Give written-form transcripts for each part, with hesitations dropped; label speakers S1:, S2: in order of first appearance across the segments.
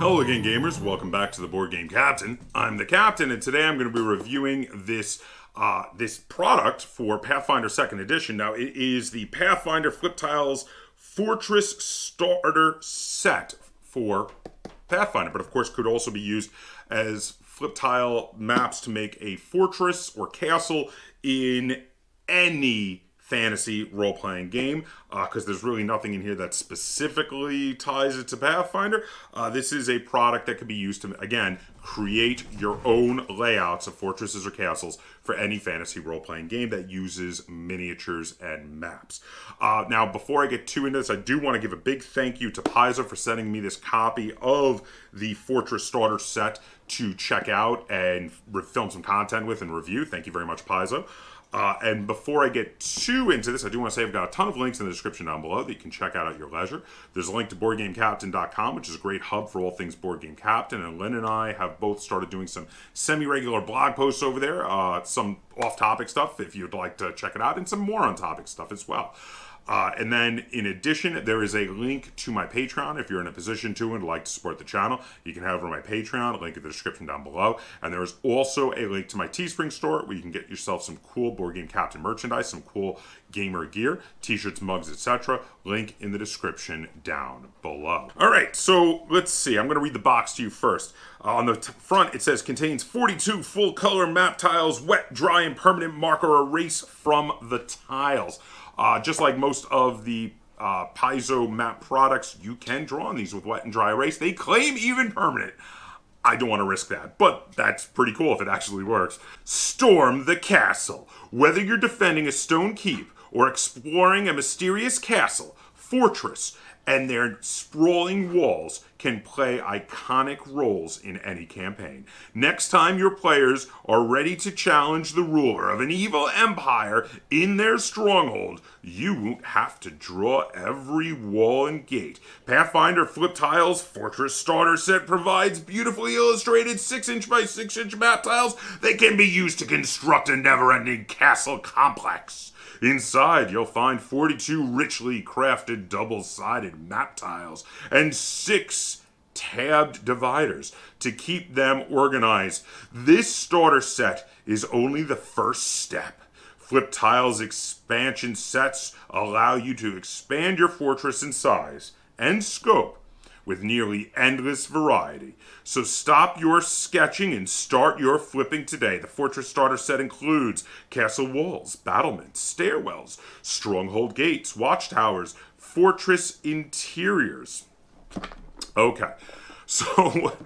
S1: Hello again, gamers. Welcome back to the Board Game Captain. I'm the Captain, and today I'm going to be reviewing this product for Pathfinder 2nd Edition. Now, it is the Pathfinder Flip Tiles Fortress Starter Set for Pathfinder, but of course could also be used as flip tile maps to make a fortress or castle in any fantasy role-playing game, because there's really nothing in here that specifically ties it to Pathfinder. This is a product that can be used to, again, create your own layouts of fortresses or castles for any fantasy role-playing game that uses miniatures and maps. Now, before I get too into this, I do want to give a big thank you to Paizo for sending me this copy of the Fortress Starter Set to check out and film some content with and review. Thank you very much, Paizo. And before I get too into this, I do want to say I've got a ton of links in the description down below that you can check out at your leisure. There's a link to BoardGameCaptain.com, which is a great hub for all things Board Game Captain. And Lynn and I have both started doing some semi-regular blog posts over there. Some off-topic stuff if you'd like to check it out, and some more on-topic stuff as well. And then, in addition, there is a link to my Patreon. If you're in a position to and like to support the channel, you can head over to my Patreon, link in the description down below. And there is also a link to my Teespring store where you can get yourself some cool Board Game Captain merchandise, some cool gamer gear, t-shirts, mugs, etc. Link in the description down below. All right, so let's see. I'm going to read the box to you first. On the front, it says, contains 42 full-color map tiles, wet, dry, and permanent marker erase from the tiles. Just like most of the Paizo map products, you can draw on these with wet and dry erase. They claim even permanent. I don't want to risk that, but that's pretty cool if it actually works. Storm the castle. Whether you're defending a stone keep or exploring a mysterious castle, fortress, and their sprawling walls can play iconic roles in any campaign. Next time your players are ready to challenge the ruler of an evil empire in their stronghold, you won't have to draw every wall and gate. Pathfinder Flip Tiles Fortress Starter Set provides beautifully illustrated 6-inch by 6-inch map tiles that can be used to construct a never-ending castle complex. Inside, you'll find 42 richly crafted double-sided map tiles and 6 tabbed dividers to keep them organized. This starter set is only the first step. Flip Tiles expansion sets allow you to expand your fortress in size and scope with nearly endless variety. So stop your sketching and start your flipping today. The Fortress Starter Set includes castle walls, battlements, stairwells, stronghold gates, watchtowers, fortress interiors. Okay, so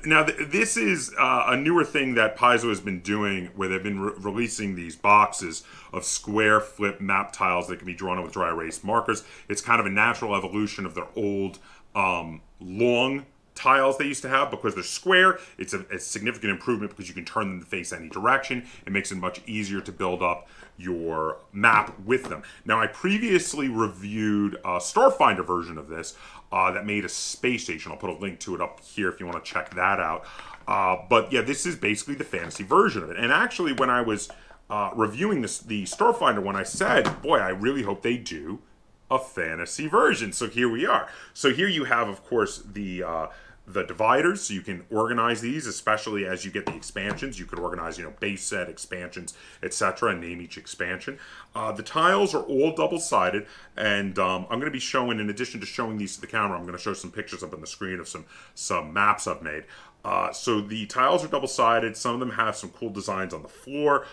S1: now this is a newer thing that Paizo has been doing, where they've been releasing these boxes of square flip map tiles that can be drawn on with dry erase markers. It's kind of a natural evolution of their old long tiles they used to have. Because they're square, it's a significant improvement because you can turn them to face any direction. It makes it much easier to build up your map with them. Now, I previously reviewed a Starfinder version of this that made a space station. I'll put a link to it up here if you want to check that out. But yeah, this is basically the fantasy version of it. And actually, when I was reviewing the Starfinder one, I said, boy, I really hope they do a fantasy version. So here we are. So here you have, of course, the dividers, so you can organize these, especially as you get the expansions. You could organize, base set, expansions, etc., and name each expansion. The tiles are all double-sided, and I'm going to be showing, in addition to showing these to the camera, I'm going to show some pictures up on the screen of some maps I've made. So the tiles are double-sided. Some of them have some cool designs on the floor.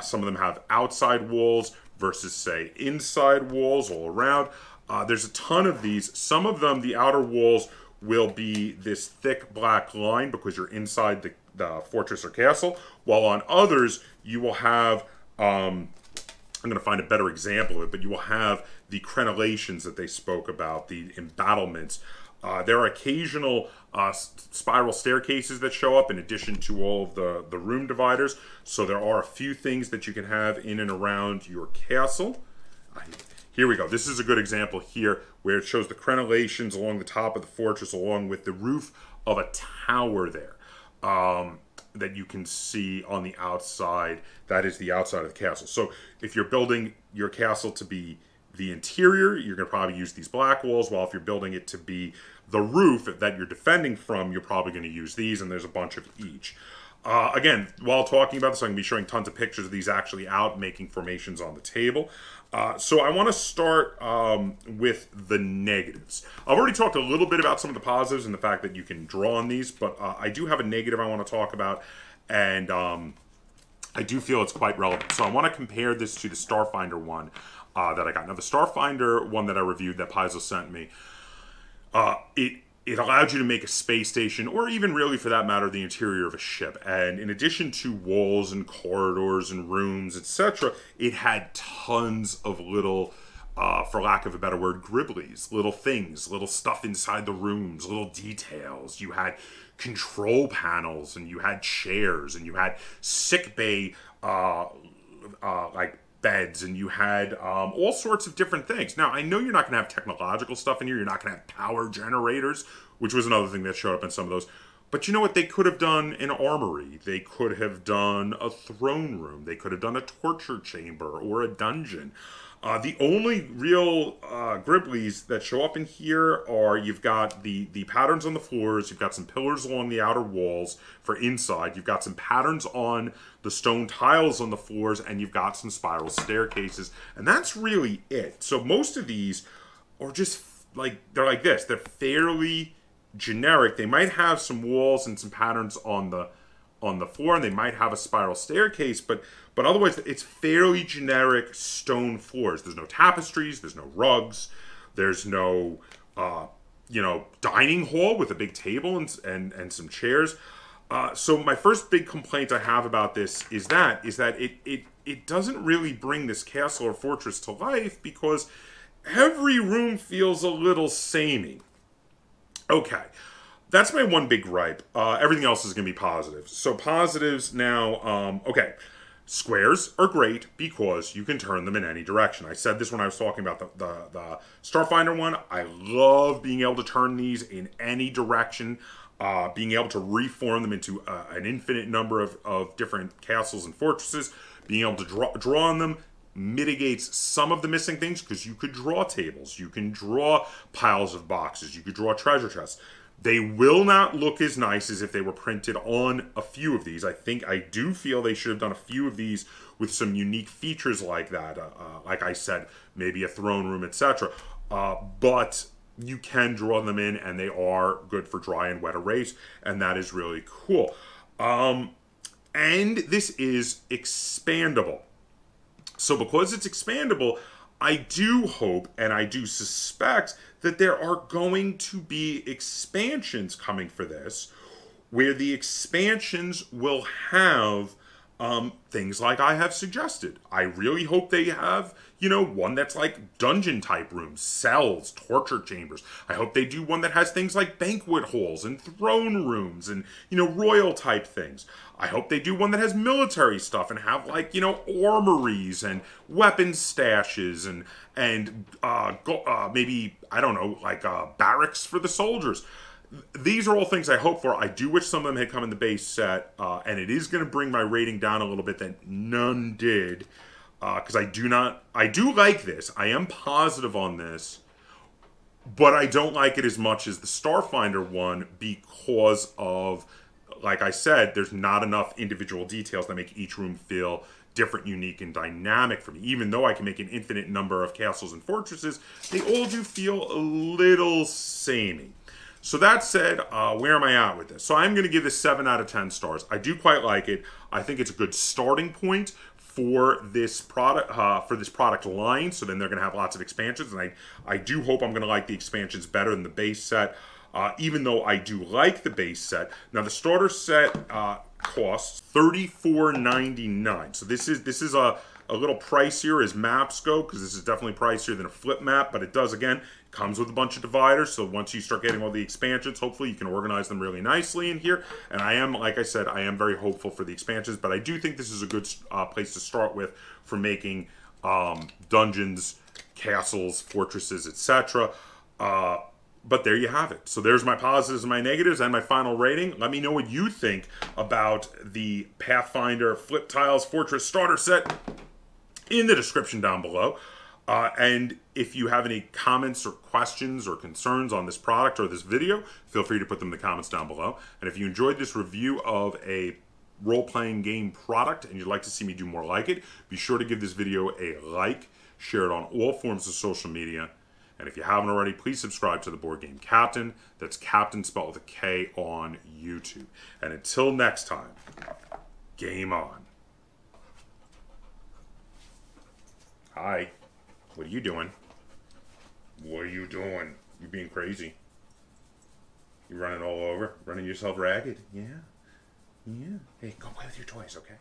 S1: Some of them have outside walls versus, say, inside walls all around. There's a ton of these. Some of them, the outer walls will be this thick black line because you're inside the fortress or castle, while on others you will have, I'm going to find a better example of it, but you will have the crenellations that they spoke about, the embattlements. There are occasional spiral staircases that show up in addition to all of the room dividers. So there are a few things that you can have in and around your castle. Here we go. This is a good example here where it shows the crenellations along the top of the fortress along with the roof of a tower there that you can see on the outside. That is the outside of the castle. So if you're building your castle to be the interior, you're going to probably use these black walls, while if you're building it to be the roof that you're defending from, you're probably going to use these, and there's a bunch of each. Again, while talking about this, I'm going to be showing tons of pictures of these actually out, making formations on the table. So I want to start with the negatives. I've already talked a little bit about some of the positives and the fact that you can draw on these, but I do have a negative I want to talk about, and I do feel it's quite relevant. So I want to compare this to the Starfinder one that I got. Now, the Starfinder one that I reviewed that Paizo sent me, it allowed you to make a space station, or even really for that matter, the interior of a ship. And in addition to walls and corridors and rooms, etc., it had tons of little, for lack of a better word, gribblies, little things, little stuff inside the rooms, little details. You had control panels, and you had chairs, and you had sick bay, like beds, and you had all sorts of different things. Now, I know you're not going to have technological stuff in here. You're not going to have power generators, which was another thing that showed up in some of those. But you know what? They could have done an armory. They could have done a throne room. They could have done a torture chamber or a dungeon. The only real gribblies that show up in here are you've got the patterns on the floors, you've got some pillars along the outer walls for inside, you've got some patterns on the stone tiles on the floors, and you've got some spiral staircases, and that's really it. So most of these are just like, they're like this. They're fairly generic. They might have some walls and some patterns on the floor, and they might have a spiral staircase, but otherwise it's fairly generic stone floors. There's no tapestries, there's no rugs, there's no you know, dining hall with a big table and some chairs. So my first big complaint I have about this is that it doesn't really bring this castle or fortress to life, because every room feels a little samey. Okay. That's my one big gripe. Everything else is going to be positive. So positives now, okay. Squares are great because you can turn them in any direction. I said this when I was talking about the Starfinder one. I love being able to turn these in any direction, being able to reform them into an infinite number of different castles and fortresses, being able to draw on them mitigates some of the missing things, because you could draw tables, you can draw piles of boxes, you could draw treasure chests. They will not look as nice as if they were printed on a few of these. I do feel they should have done a few of these with some unique features like that. Like I said, maybe a throne room, etc. But you can draw them in, and they are good for dry and wet erase, and that is really cool. And this is expandable. So because it's expandable, I do hope and I do suspect that there are going to be expansions coming for this, where the expansions will have things like I have suggested. I really hope they have, you know, one that's like dungeon type rooms, cells, torture chambers. I hope they do one that has things like banquet halls and throne rooms and, you know, royal type things. I hope they do one that has military stuff and have, like, you know, armories and weapon stashes and maybe, I don't know, like barracks for the soldiers. These are all things I hope for. I do wish some of them had come in the base set, and it is going to bring my rating down a little bit that none did, because I do like this. I am positive on this, but I don't like it as much as the Starfinder one because of, like I said, there's not enough individual details that make each room feel different, unique, and dynamic for me. Even though I can make an infinite number of castles and fortresses, they all do feel a little samey. So that said, where am I at with this? So I'm going to give this 7 out of 10 stars. I do quite like it. I think it's a good starting point for this product line. So then they're going to have lots of expansions, and I do hope I'm going to like the expansions better than the base set. Even though I do like the base set. Now the starter set costs $34.99. So this is a little pricier as maps go, because this is definitely pricier than a flip map, but it does, again, comes with a bunch of dividers, so once you start getting all the expansions, hopefully you can organize them really nicely in here. And I am, like I said, I am very hopeful for the expansions, but I do think this is a good place to start with for making dungeons, castles, fortresses, etc. But there you have it. So there's my positives and my negatives and my final rating. Let me know what you think about the Pathfinder Flip Tiles Fortress Starter Set in the description down below. And if you have any comments or questions or concerns on this product or this video, feel free to put them in the comments down below. And if you enjoyed this review of a role-playing game product and you'd like to see me do more like it, be sure to give this video a like, share it on all forms of social media, and if you haven't already, please subscribe to the Board Game Kaptain. That's Kaptain spelled with a K on YouTube. And until next time, game on. Hi. What are you doing? What are you doing? You being crazy? You running all over? Running yourself ragged? Yeah? Yeah? Hey, go play with your toys, okay?